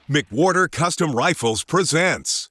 McWhorter Custom Rifles presents.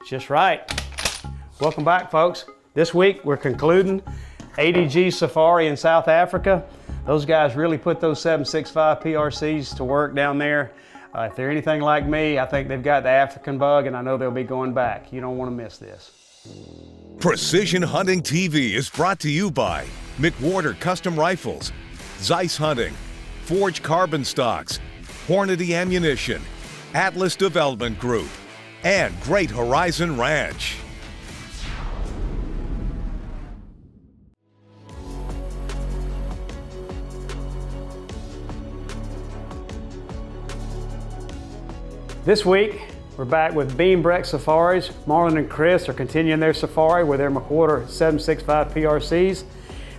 Just right. Welcome back, folks. This week we're concluding ADG Safari in South Africa. Those guys really put those 7.65 PRCs to work down there. If they're anything like me, I think they've got the African bug, and I know they'll be going back. You don't want to miss this. Precision Hunting TV is brought to you by McWhorter Custom Rifles, Zeiss Hunting, Forge Carbon Stocks, Hornady Ammunition, Atlas Development Group, and Great Horizon Ranch. This week, we're back with Bre Safaris. Marlin and Chris are continuing their safari with their McWhorter 7.65 PRCs.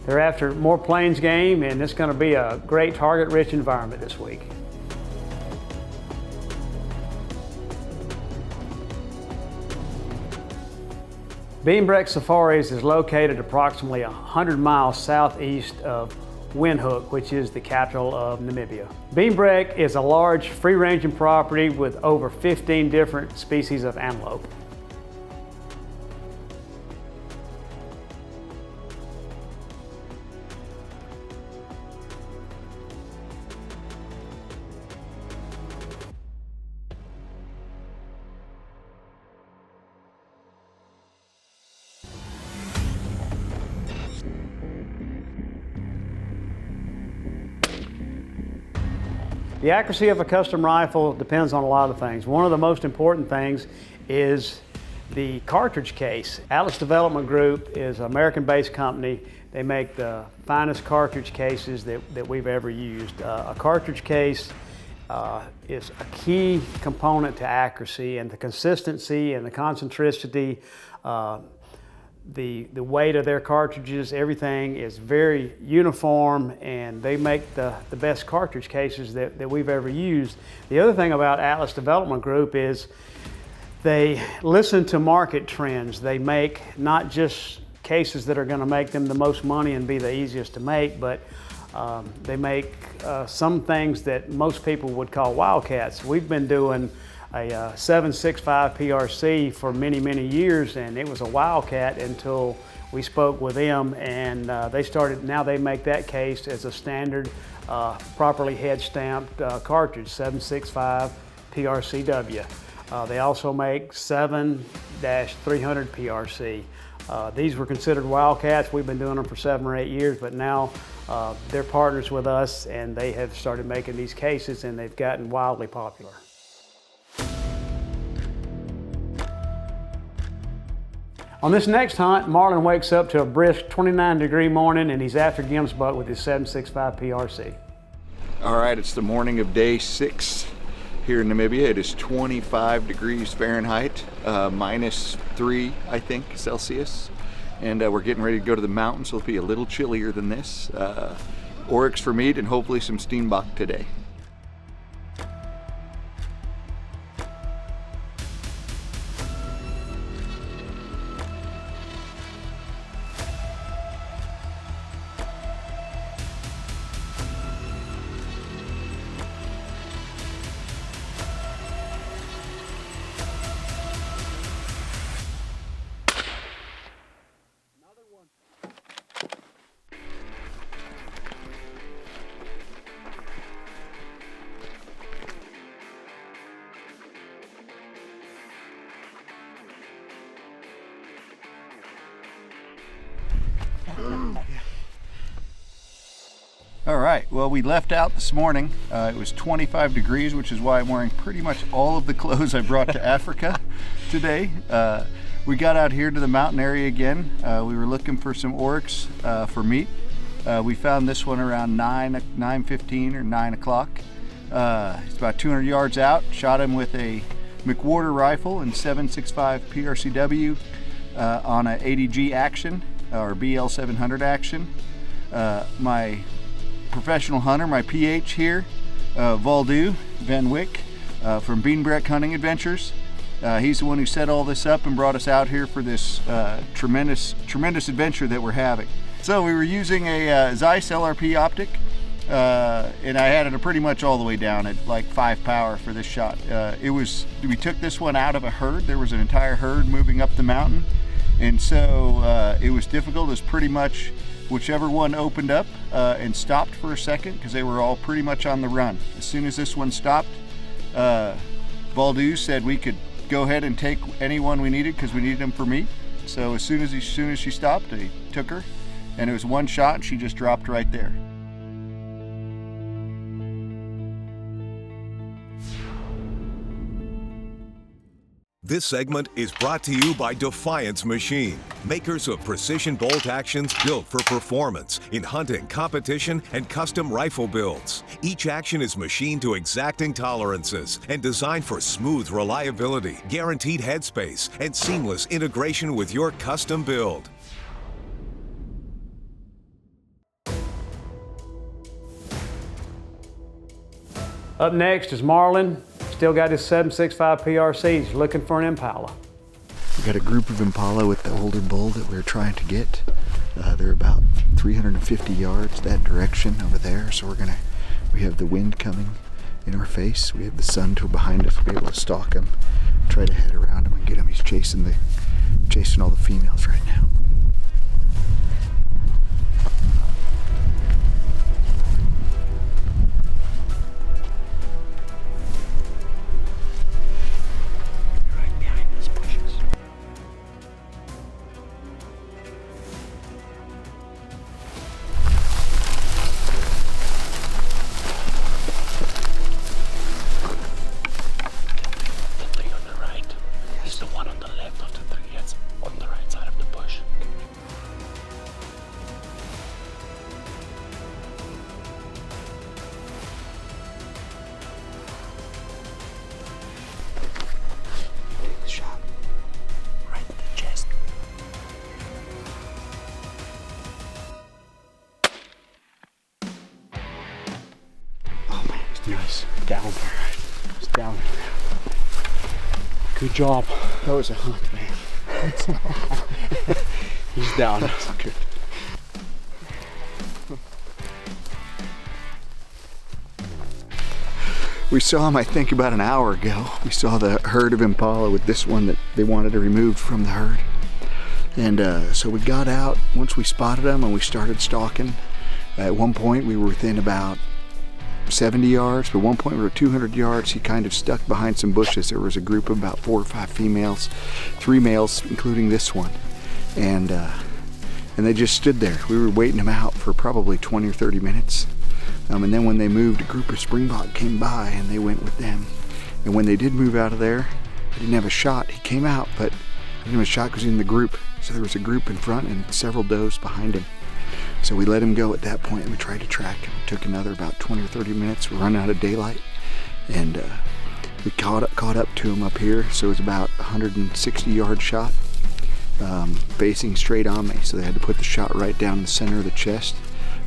They're after more plains game, and it's going to be a great target-rich environment this week. Bre Safaris is located approximately 100 miles southeast of Windhoek, which is the capital of Namibia. Bre is a large free-ranging property with over 15 different species of antelope. The accuracy of a custom rifle depends on a lot of things. One of the most important things is the cartridge case. Atlas Development Group is an American-based company. They make the finest cartridge cases that we've ever used. A cartridge case is a key component to accuracy, and the consistency and the concentricity, the weight of their cartridges, everything is very uniform, and they make the best cartridge cases that we've ever used. The other thing about Atlas Development Group is they listen to market trends. They make not just cases that are going to make them the most money and be the easiest to make, but they make some things that most people would call wildcats. We've been doing a 7.65 PRC for many, many years, and it was a wildcat until we spoke with them, and now they make that case as a standard, properly head stamped cartridge, 7.65 PRCW. They also make 7-300 PRC. These were considered wildcats. We've been doing them for 7 or 8 years, but now they're partners with us, and they have started making these cases, and they've gotten wildly popular. On this next hunt, Marlin wakes up to a brisk 29-degree morning, and he's after Gemsbuck with his 7.65 PRC. All right, it's the morning of day 6 here in Namibia. It is 25 degrees Fahrenheit, -3, I think, Celsius. And we're getting ready to go to the mountains, so it'll be a little chillier than this. Oryx for meat and hopefully some steenbok today. All right, well, we left out this morning. It was 25 degrees, which is why I'm wearing pretty much all of the clothes I brought to Africa today. we got out here to the mountain area again. We were looking for some Oryx for meat. We found this one around 9:15 or 9 o'clock. It's about 200 yards out. Shot him with a McWhorter rifle and 7.65 PRCW on a ADG action or BL 700 action. My professional hunter, my PH here, Valdu Van Wyck from Beanbrek Hunting Adventures. He's the one who set all this up and brought us out here for this tremendous adventure that we're having. So we were using a Zeiss LRP optic, and I had it pretty much all the way down at like 5 power for this shot. We took this one out of a herd. There was an entire herd moving up the mountain, and so it was difficult. It was pretty much whichever one opened up and stopped for a second, because they were all pretty much on the run. As soon as this one stopped, Valdu said we could go ahead and take any one we needed because we needed them for meat. So as soon as she stopped, I took her, and it was one shot and she just dropped right there. This segment is brought to you by Defiance Machine, makers of precision bolt actions built for performance in hunting, competition, and custom rifle builds. Each action is machined to exacting tolerances and designed for smooth reliability, guaranteed headspace, and seamless integration with your custom build. Up next is Marlin. Still got his 7.65 PRC. He's looking for an Impala. We got a group of Impala with the older bull that we're trying to get. They're about 350 yards that direction over there. So we have the wind coming in our face. We have the sun behind us. We'll be able to stalk him, try to head around him and get him. He's chasing all the females right now. Nice. Down. It's down. Good job. That was a hunt, man. He's down. That's good. We saw him, I think, about an hour ago. We saw the herd of Impala with this one that they wanted to remove from the herd. And so we got out once we spotted him and we started stalking. At one point we were within about 70 yards, but at one point we were 200 yards. He kind of stuck behind some bushes. There was a group of about 4 or 5 females, 3 males, including this one, and they just stood there. We were waiting them out for probably 20 or 30 minutes, and then when they moved, a group of springbok came by and they went with them. And when they did move out of there, I didn't have a shot. He came out, but I didn't have a shot because he was in the group. So there was a group in front and several does behind him. So we let him go at that point and we tried to track him. It took another about 20 or 30 minutes. We run out of daylight, and we caught up to him up here. So it was about 160 yard shot, facing straight on me. So they had to put the shot right down the center of the chest,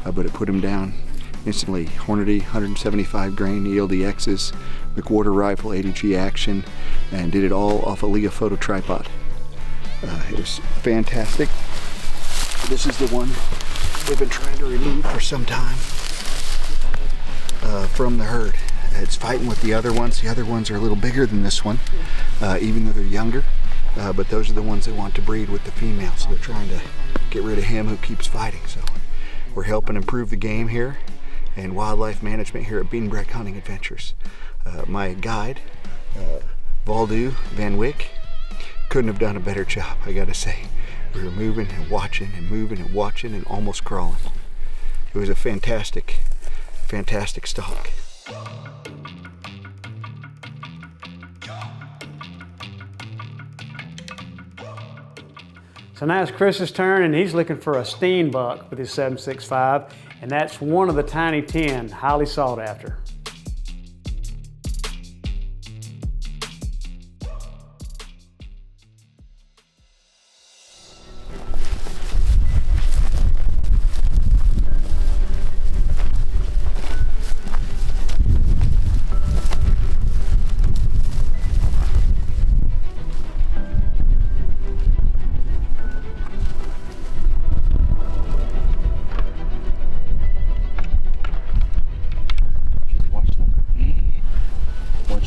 but it put him down instantly. Hornady, 175 grain ELDXs, McWhorter rifle, ADG action, and did it all off a Leah photo tripod. It was fantastic. This is the one we've been trying to remove for some time from the herd. It's fighting with the other ones. The other ones are a little bigger than this one, even though they're younger, but those are the ones that want to breed with the female, so they're trying to get rid of him who keeps fighting. So we're helping improve the game here and wildlife management here at Beanbrek Hunting Adventures. My guide, Valdu Van Wyck, couldn't have done a better job, I gotta say. We were moving and watching and moving and watching and almost crawling. It was a fantastic, fantastic stalk. So now it's Chris's turn, and he's looking for a steenbok with his 7.65, and that's one of the tiny 10, highly sought after.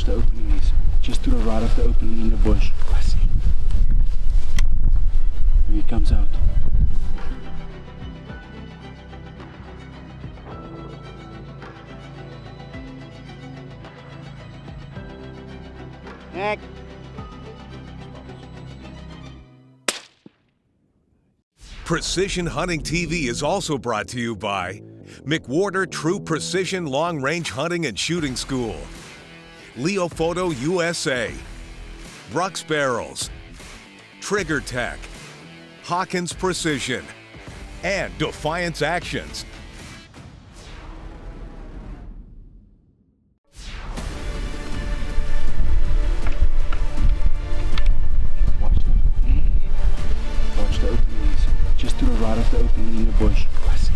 The openings, just to the right of the opening in the bush. I see. Here he comes out. Heck. Precision Hunting TV is also brought to you by McWhorter True Precision Long Range Hunting and Shooting School, Leo Photo USA, Brooks Barrels, Trigger Tech, Hawkins Precision, and Defiance Actions. Watch the openings, just to the right of the opening in the bush. I see.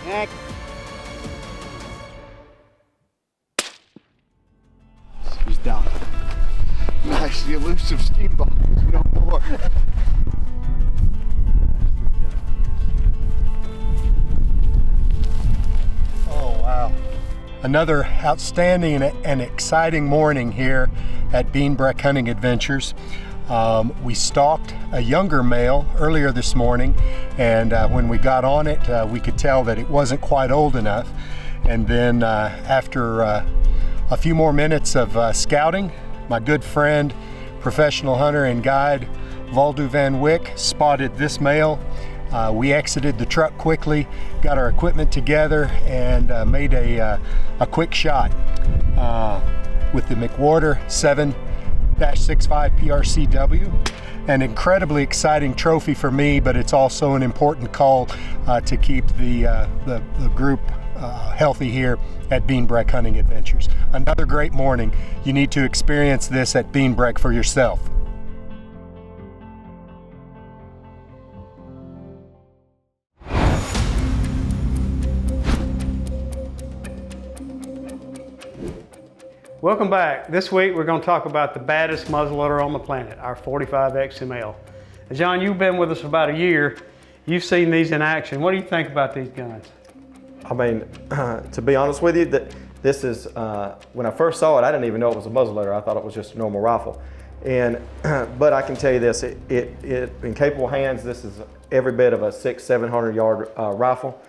Heck. He's down. Nice, the elusive steenbok. No more. Oh wow. Another outstanding and exciting morning here at Bre Hunting Adventures. We stalked a younger male earlier this morning, and when we got on it, we could tell that it wasn't quite old enough. And then after a few more minutes of scouting, my good friend, professional hunter and guide, Valdu Van Wyck, spotted this male. We exited the truck quickly, got our equipment together, and made a quick shot with the McWhorter 7.65 PRCW. An incredibly exciting trophy for me, but it's also an important call to keep the group healthy here at Bre Hunting Adventures. Another great morning. You need to experience this at Bre for yourself. Welcome back. This week we're going to talk about the baddest muzzleloader on the planet, our 45 XML. And John, you've been with us for about a year. You've seen these in action. What do you think about these guns? I mean, to be honest with you, this is, when I first saw it, I didn't even know it was a muzzleloader. I thought it was just a normal rifle. And, but I can tell you this, in capable hands, this is every bit of a 600-700 yard rifle.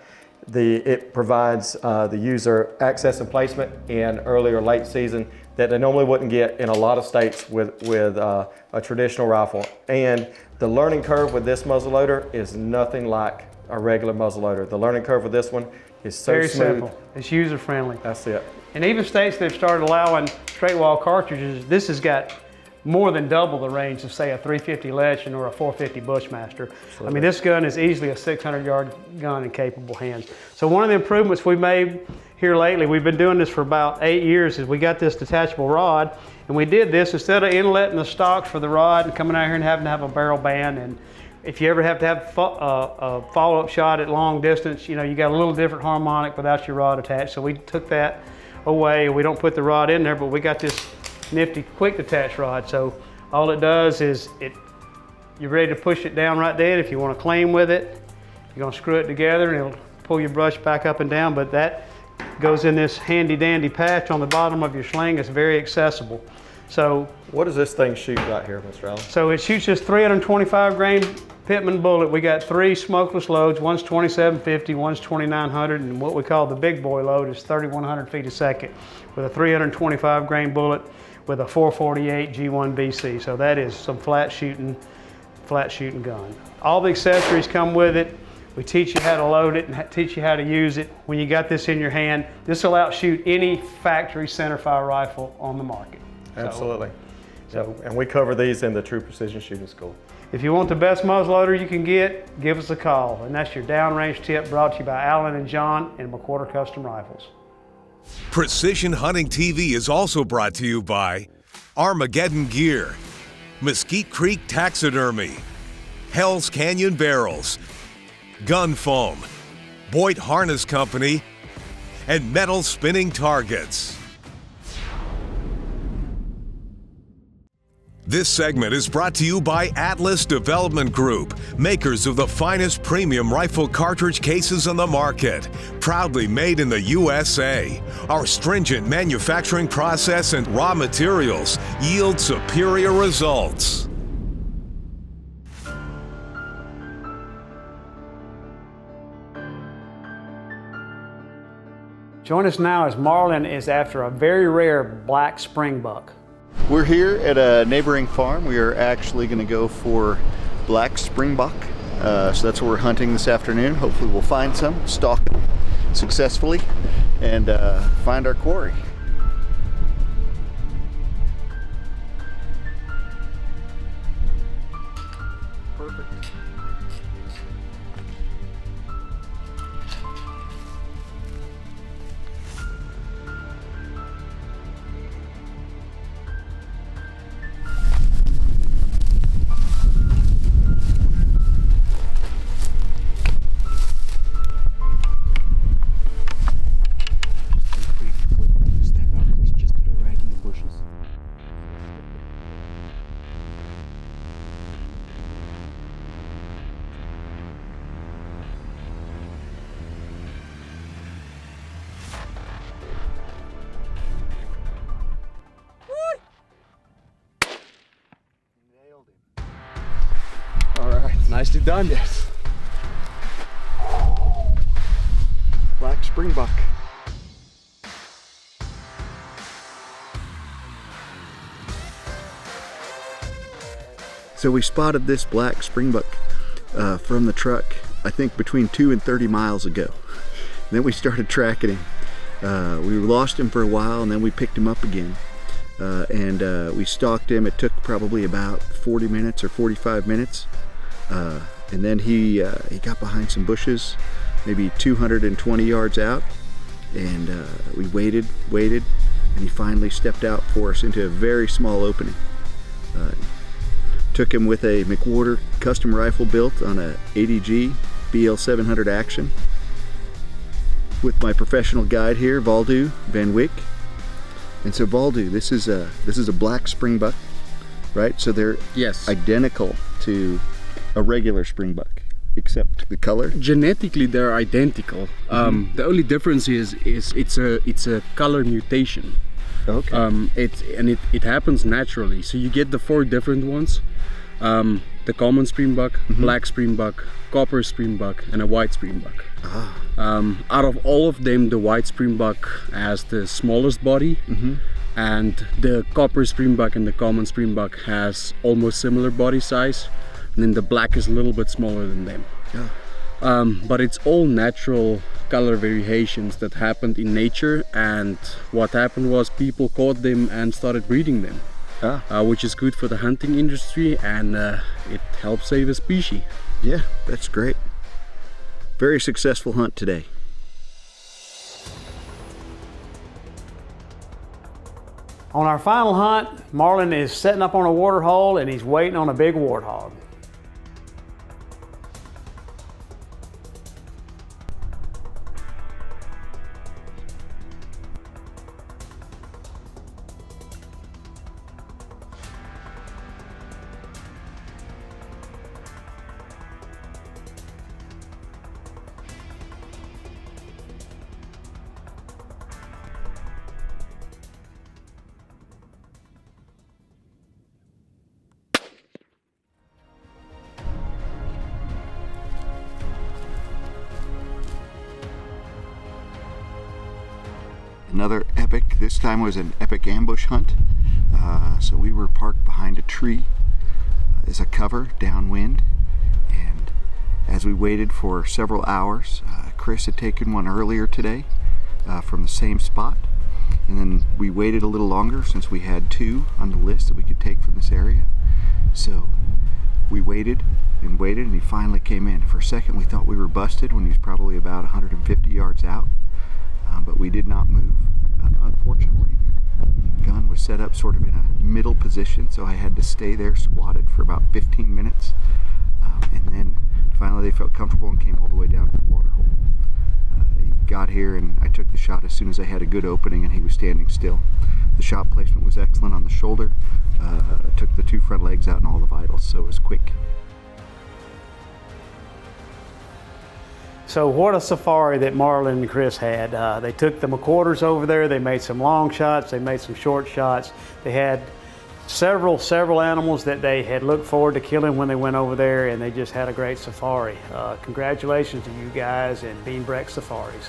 It provides the user access and placement in early or late season that they normally wouldn't get in a lot of states with a traditional rifle. And the learning curve with this muzzleloader is nothing like a regular muzzleloader. The learning curve with this one is so Very smooth. simple. It's user friendly. That's it. And even states that have started allowing straight wall cartridges, this has got more than double the range of, say, a 350 Legend or a 450 Bushmaster. Absolutely. I mean, this gun is easily a 600-yard gun in capable hands. So one of the improvements we made here lately, we've been doing this for about 8 years, is we got this detachable rod, and we did this instead of inletting the stocks for the rod and coming out here and having to have a barrel band. And if you ever have to have a follow-up shot at long distance, you know, you got a little different harmonic without your rod attached. So we took that away. We don't put the rod in there, but we got this nifty quick detach rod. So all it does is you're ready to push it down right there. If you want to clean with it, you're going to screw it together and it'll pull your brush back up and down, but that goes in this handy dandy patch on the bottom of your sling. It's very accessible. So What does this thing shoot right here, Mr. Allen? so it shoots this 325 grain Pittman bullet. We got 3 smokeless loads. One's 2750, one's 2900, and what we call the big boy load is 3100 feet a second with a 325 grain bullet with a 448 G1 BC. So that is some flat shooting gun. All the accessories come with it. We teach you how to load it and teach you how to use it. When you got this in your hand, this will outshoot any factory centerfire rifle on the market. Absolutely. And we cover these in the True Precision Shooting School. If you want the best muzzleloader you can get, give us a call. And that's your downrange tip brought to you by Alan and John and McWhorter Custom Rifles. Precision Hunting TV is also brought to you by Armageddon Gear, Mesquite Creek Taxidermy, Hell's Canyon Barrels, Gun Foam, Boyd Harness Company, and Metal Spinning Targets. This segment is brought to you by Atlas Development Group, makers of the finest premium rifle cartridge cases on the market, proudly made in the USA. Our stringent manufacturing process and raw materials yield superior results. Join us now as Marlin is after a very rare black springbuck. We're here at a neighboring farm. We are actually going to go for black springbok. So that's what we're hunting this afternoon. Hopefully we'll find some, stalk them successfully, and find our quarry. Perfect. Nicely done, yes. Black springbok. So we spotted this black springbok from the truck, I think between 2 and 30 miles ago. And then we started tracking him. We lost him for a while, and then we picked him up again. We stalked him. It took probably about 40 minutes or 45 minutes. And then he got behind some bushes, maybe 220 yards out, and we waited, and he finally stepped out for us into a very small opening. Took him with a McWhorter custom rifle built on a ADG BL 700 Action with my professional guide here, Valdu Van Wyck. And so Valdu, this is a black springbuck, right? So they're identical to a regular springbok, except the color. Genetically, they're identical. The only difference is it's a color mutation. Okay. It happens naturally. So you get the 4 different ones: the common springbok, black springbok, copper springbok, and a white springbok. Out of all of them, the white springbok has the smallest body, and the copper springbok and the common springbok has almost similar body size. And then the black is a little bit smaller than them. But it's all natural color variations that happened in nature, and what happened was people caught them and started breeding them, which is good for the hunting industry, and it helps save a species. Yeah, that's great. Very successful hunt today. On our final hunt, Marlin is setting up on a water hole and he's waiting on a big warthog. Another epic, this time was an epic ambush hunt. So we were parked behind a tree as a cover downwind, and as as we waited for several hours, Chris had taken one earlier today from the same spot, and then we waited a little longer since we had 2 on the list that we could take from this area. So we waited and waited, and he finally came in. For a second we thought we were busted when he was probably about 150 yards out, but we did not move. Unfortunately, the gun was set up sort of in a middle position, so I had to stay there squatted for about 15 minutes, and then finally they felt comfortable and came all the way down to the water hole. He got here and I took the shot as soon as I had a good opening and he was standing still. The shot placement was excellent on the shoulder, took the 2 front legs out and all the vitals, so it was quick. So what a safari that Marlin and Chris had. They took the McQuarters over there, they made some long shots, they made some short shots. They had several animals that they had looked forward to killing when they went over there, and they just had a great safari. Congratulations to you guys and Bre Safaris.